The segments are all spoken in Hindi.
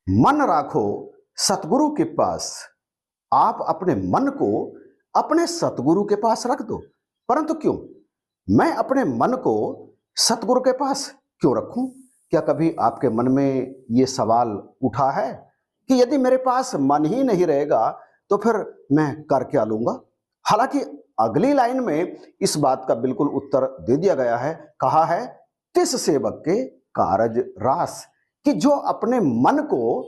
मन राखो सतगुरु के पास। आप अपने मन को अपने सतगुरु के पास रख दो। परंतु क्यों? मैं अपने मन को सतगुरु के पास क्यों रखूं? क्या कभी आपके मन में ये सवाल उठा है कि यदि मेरे पास मन ही नहीं रहेगा तो फिर मैं कर क्या लूंगा? हालांकि अगली लाइन में इस बात का बिल्कुल उत्तर दे दिया गया है। कहा है, तिस सेवक के कारज रास, कि जो अपने मन को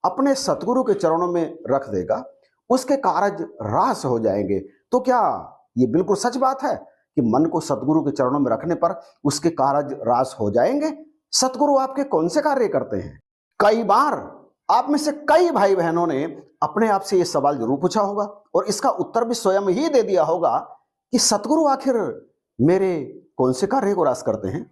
अपने सतगुरु के चरणों में रख देगा उसके कारज रास हो जाएंगे। तो क्या ये बिल्कुल सच बात है कि मन को सतगुरु के चरणों में रखने पर उसके कारज रास हो जाएंगे? सतगुरु आपके कौन से कार्य करते हैं? कई बार आप में से कई भाई बहनों ने अपने आप से यह सवाल जरूर पूछा होगा और इसका उत्तर भी स्वयं ही दे दिया होगा कि सतगुरु आखिर मेरे कौन से कार्य को रास करते हैं?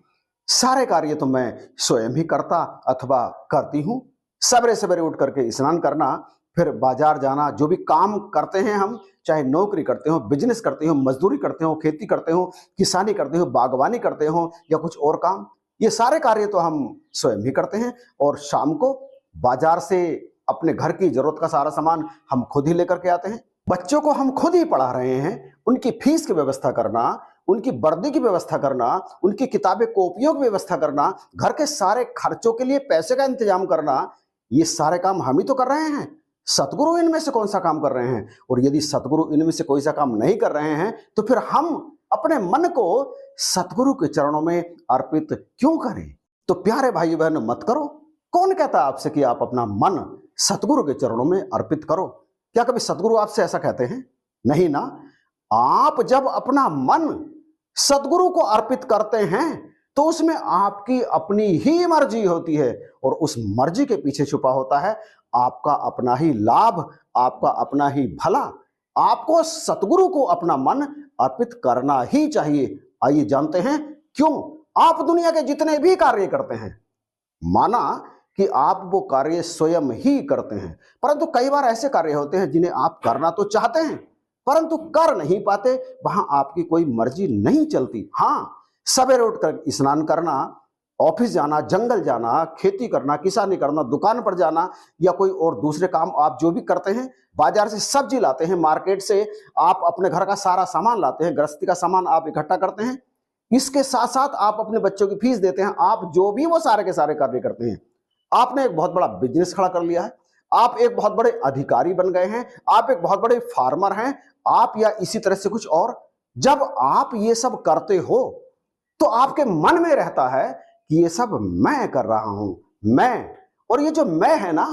सारे कार्य तो मैं स्वयं ही करता अथवा करती हूं। सवेरे सवेरे उठ करके स्नान करना, फिर बाजार जाना, जो भी काम करते हैं हम, चाहे नौकरी करते हो, बिजनेस करते हो, मजदूरी करते हो, खेती करते हो, किसानी करते हो, बागवानी करते हो या कुछ और काम, ये सारे कार्य तो हम स्वयं ही करते हैं। और शाम को बाजार से अपने घर की जरूरत का सारा सामान हम खुद ही लेकर के आते हैं। बच्चों को हम खुद ही पढ़ा रहे हैं। उनकी फीस की व्यवस्था करना, उनकी वर्दी की व्यवस्था करना, उनकी किताबें कॉपियों की व्यवस्था करना, घर के सारे खर्चों के लिए पैसे का इंतजाम करना, ये सारे काम हम ही तो कर रहे हैं। सतगुरु इनमें से कौन सा काम कर रहे हैं? और यदि सतगुरु इनमें से कोई सा काम नहीं कर रहे हैं तो फिर हम अपने मन को सतगुरु के चरणों में अर्पित क्यों करें? तो प्यारे भाई बहन, मत करो। कौन कहता आपसे कि आप अपना मन सतगुरु के चरणों में अर्पित करो? क्या कभी सतगुरु आपसे ऐसा कहते हैं? नहीं ना। आप जब अपना मन सतगुरु को अर्पित करते हैं तो उसमें आपकी अपनी ही मर्जी होती है और उस मर्जी के पीछे छुपा होता है आपका अपना ही लाभ, आपका अपना ही भला। आपको सतगुरु को अपना मन अर्पित करना ही चाहिए। आइए जानते हैं क्यों। आप दुनिया के जितने भी कार्य करते हैं, माना कि आप वो कार्य स्वयं ही करते हैं, परंतु कई बार ऐसे कार्य होते हैं जिन्हें आप करना तो चाहते हैं परंतु कर नहीं पाते। वहां आपकी कोई मर्जी नहीं चलती। हां, सवेरे उठकर स्नान करना, ऑफिस जाना, जंगल जाना, खेती करना, किसानी करना, दुकान पर जाना या कोई और दूसरे काम आप जो भी करते हैं, बाजार से सब्जी लाते हैं, मार्केट से आप अपने घर का सारा सामान लाते हैं, गृहस्थी का सामान आप इकट्ठा करते हैं, इसके साथ साथ आप अपने बच्चों की फीस देते हैं, आप जो भी वो सारे के सारे कार्य करते हैं। आपने एक बहुत बड़ा बिजनेस खड़ा कर लिया है, आप एक बहुत बड़े अधिकारी बन गए हैं, आप एक बहुत बड़े फार्मर हैं, आप या इसी तरह से कुछ और। जब आप ये सब करते हो तो आपके मन में रहता है कि ये सब मैं कर रहा हूं, मैं। और ये जो मैं है ना,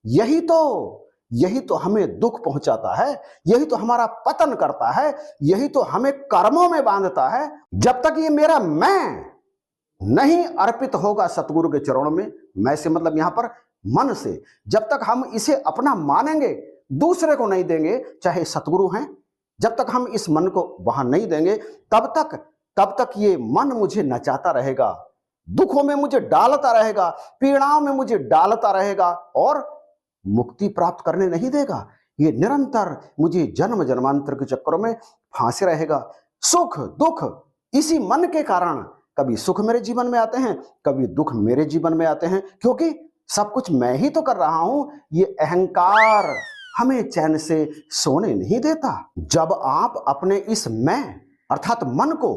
यही तो हमें दुख पहुंचाता है, यही तो हमारा पतन करता है, यही तो हमें कर्मों में बांधता है। जब तक ये मेरा मैं नहीं अर्पित होगा सतगुरु के चरणों में, मैं से मतलब यहां पर मन से, जब तक हम इसे अपना मानेंगे, दूसरे को नहीं देंगे, चाहे सतगुरु हैं, जब तक हम इस मन को वहां नहीं देंगे तब तक ये मन मुझे नचाता रहेगा, दुखों में मुझे डालता रहेगा, पीड़ाओं में मुझे डालता रहेगा और मुक्ति प्राप्त करने नहीं देगा। ये निरंतर मुझे जन्म जन्मांतर के चक्करों में फांसे रहेगा। सुख दुख इसी मन के कारण, कभी सुख मेरे जीवन में आते हैं, कभी दुख मेरे जीवन में आते हैं, क्योंकि सब कुछ मैं ही तो कर रहा हूं। ये अहंकार हमें चैन से सोने नहीं देता। जब आप अपने इस मैं अर्थात मन को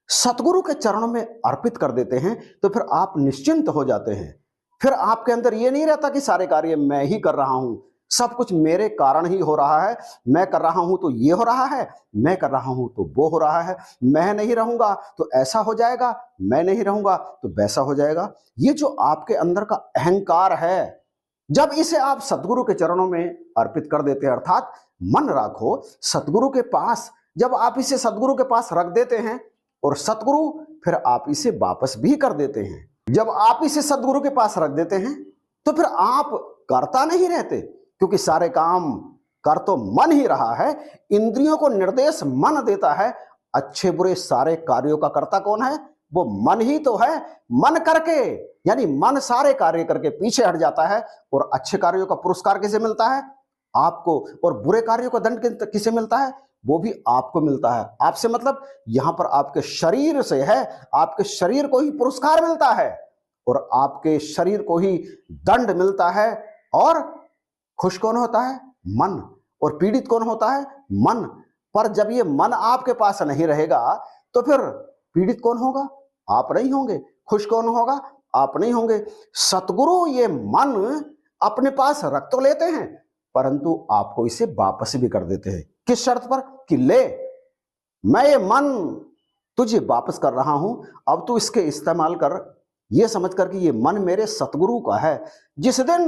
सतगुरु के चरणों में अर्पित कर देते हैं तो फिर आप निश्चिंत हो जाते हैं। फिर आपके अंदर ये नहीं रहता कि सारे कार्य मैं ही कर रहा हूं, सब कुछ मेरे कारण ही हो रहा है, मैं कर रहा हूं तो ये हो रहा है, मैं कर रहा हूं तो वो हो रहा है, मैं नहीं रहूंगा तो ऐसा हो जाएगा, मैं नहीं रहूंगा तो वैसा हो जाएगा। ये जो आपके अंदर का अहंकार है, जब इसे आप सतगुरु के चरणों में अर्पित कर देते हैं, अर्थात मन राखो सतगुरु के पास, जब आप इसे सतगुरु के पास रख देते हैं और सतगुरु फिर आप इसे वापस भी कर देते हैं। जब आप इसे सतगुरु के पास रख देते हैं तो फिर आप करता नहीं रहते, क्योंकि सारे काम कर तो मन ही रहा है। इंद्रियों को निर्देश मन देता है, अच्छे बुरे सारे कार्यों का कर्ता कौन है? वो मन ही तो है। मन करके, यानी मन सारे कार्य करके पीछे हट जाता है और अच्छे कार्यों का पुरस्कार किसे मिलता है? आपको। और बुरे कार्यों का दंड किसे मिलता है? वो भी आपको मिलता है। आपसे मतलब यहां पर आपके शरीर से है, आपके शरीर को ही पुरस्कार मिलता है और आपके शरीर को ही दंड मिलता है और खुश कौन होता है? मन। और पीड़ित कौन होता है? मन। पर जब ये मन आपके पास नहीं रहेगा तो फिर पीड़ित कौन होगा? आप नहीं होंगे। खुश कौन होगा? आप नहीं होंगे। सतगुरु ये मन अपने पास रख तो लेते हैं परंतु आपको इसे वापस भी कर देते हैं। किस शर्त पर? कि ले, मैं ये मन तुझे वापस कर रहा हूं, अब तू इसके इस्तेमाल कर, ये समझ कर कि ये मन मेरे सतगुरु का है। जिस दिन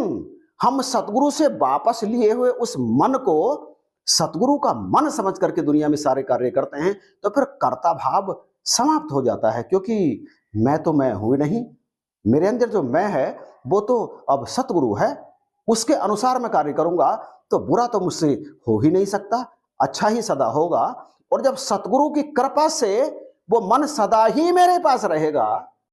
हम सतगुरु से वापस लिए हुए उस मन को सतगुरु का मन समझ करके दुनिया में सारे कार्य करते हैं तो फिर कर्ता भाव समाप्त हो जाता है, क्योंकि मैं तो मैं हूं ही नहीं। मेरे अंदर जो मैं है वो तो अब सतगुरु है, उसके अनुसार मैं कार्य करूंगा तो बुरा तो मुझसे हो ही नहीं सकता, अच्छा ही सदा होगा। और जब सतगुरु की कृपा से वो मन सदा ही मेरे पास रहेगा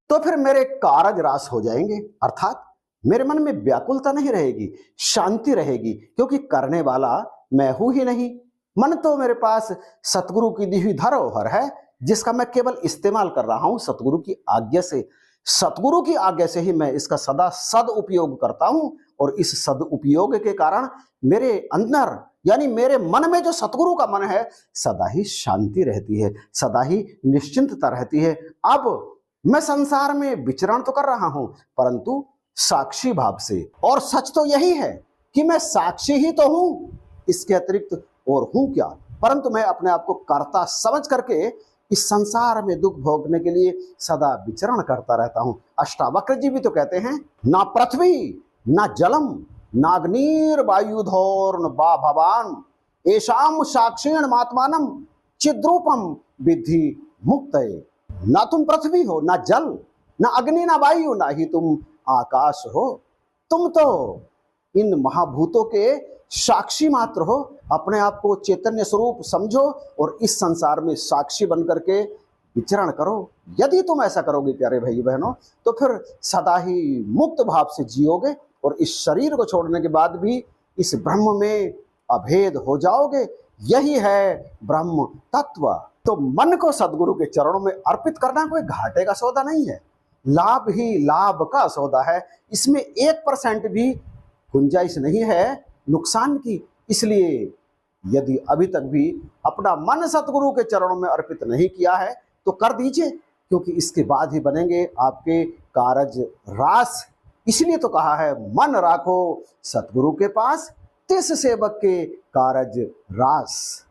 तो फिर मेरे कारज रास हो जाएंगे, अर्थात मेरे मन में व्याकुलता नहीं रहेगी, शांति रहेगी, क्योंकि करने वाला मैं हूं ही नहीं। मन तो मेरे पास सतगुरु की दी हुई धरोहर है जिसका मैं केवल इस्तेमाल कर रहा हूं सतगुरु की आज्ञा से। सतगुरु की आज्ञा से ही मैं इसका सदा सदउपयोग करता हूं और इस सदउपयोग के कारण मेरे अंदर यानी मेरे मन में जो सतगुरु का मन है सदा ही शांति रहती है, सदा ही निश्चिंतता रहती है। अब मैं संसार में विचरण तो कर रहा हूं परंतु साक्षी भाव से, और सच तो यही है कि मैं साक्षी ही तो हूं, इसके अतिरिक्त और हूं क्या। परंतु मैं अपने आप को कर्ता समझ करके इस संसार में दुख भोगने के लिए सदा विचरण करता रहता हूं। अष्टावक्र जी भी तो कहते हैं, ना पृथ्वी ना जलम नाग्निर वायुधोर्न बा भवान एशाम साक्षीण मात्मानम चिद्रूपम विद्धि मुक्तये। ना तुम पृथ्वी हो, ना जल, ना अग्नि, ना वायु, ना ही तुम आकाश हो, तुम तो इन महाभूतों के साक्षी मात्र हो। अपने आप को चैतन्य स्वरूप समझो और इस संसार में साक्षी बन करके विचरण करो। यदि तुम ऐसा करोगे प्यारे भाई बहनों तो फिर सदा ही मुक्त भाव से जियोगे और इस शरीर को छोड़ने के बाद भी इस ब्रह्म में अभेद हो जाओगे। यही है ब्रह्म तत्व। तो मन को सदगुरु के चरणों में अर्पित करना कोई घाटे का सौदा नहीं है, लाभ ही लाभ का सौदा है। इसमें 1% भी गुंजाइश नहीं है नुकसान की। इसलिए यदि अभी तक भी अपना मन सतगुरु के चरणों में अर्पित नहीं किया है तो कर दीजिए, क्योंकि इसके बाद ही बनेंगे आपके कारज रास। इसलिए तो कहा है, मन राखो सतगुरु के पास, तिस सेवक के कारज रास।